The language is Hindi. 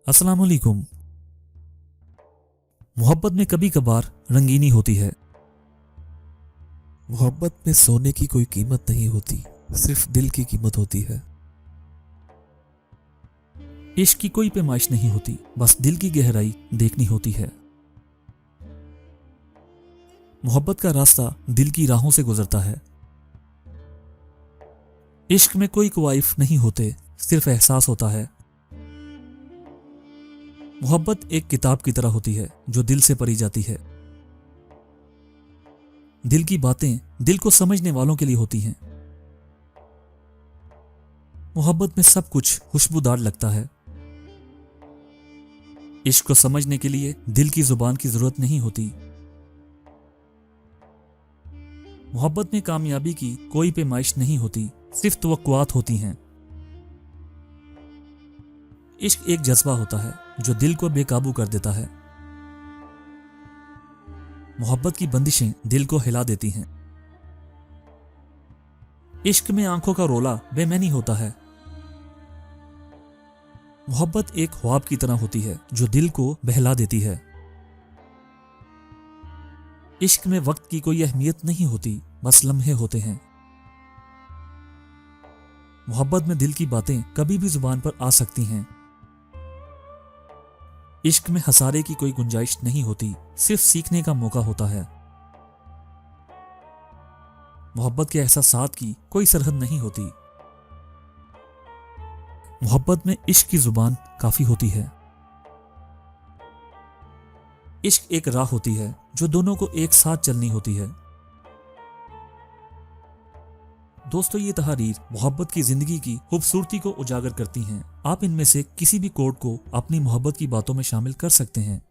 अस्सलामुअलैकुम। मोहब्बत में कभी कभार रंगीनी होती है। मोहब्बत में सोने की कोई कीमत नहीं होती, सिर्फ दिल की कीमत होती है। इश्क की कोई पैमाइश नहीं होती, बस दिल की गहराई देखनी होती है। मोहब्बत का रास्ता दिल की राहों से गुजरता है। इश्क में कोई ख्वाहिश नहीं होते, सिर्फ एहसास होता है। मोहब्बत एक किताब की तरह होती है जो दिल से पढ़ी जाती है। दिल की बातें दिल को समझने वालों के लिए होती हैं। मोहब्बत में सब कुछ खुशबूदार लगता है। इश्क को समझने के लिए दिल की जुबान की जरूरत नहीं होती। मोहब्बत में कामयाबी की कोई पैमाइश नहीं होती, सिर्फ तवक्कुआत होती हैं। इश्क एक जज्बा होता है जो दिल को बेकाबू कर देता है। मोहब्बत की बंदिशें दिल को हिला देती हैं। इश्क में आंखों का रोला बेमैनी होता है। मोहब्बत एक ख्वाब की तरह होती है जो दिल को बहला देती है। इश्क में वक्त की कोई अहमियत नहीं होती, बस लम्हे होते हैं। मोहब्बत में दिल की बातें कभी भी जुबान पर आ सकती हैं। इश्क में हंसारे की कोई गुंजाइश नहीं होती, सिर्फ सीखने का मौका होता है। मोहब्बत के एहसासात की कोई सरहद नहीं होती। मोहब्बत में इश्क की जुबान काफी होती है। इश्क एक राह होती है जो दोनों को एक साथ चलनी होती है। दोस्तों, ये तहरीर मोहब्बत की जिंदगी की खूबसूरती को उजागर करती हैं। आप इनमें से किसी भी कोड को अपनी मोहब्बत की बातों में शामिल कर सकते हैं।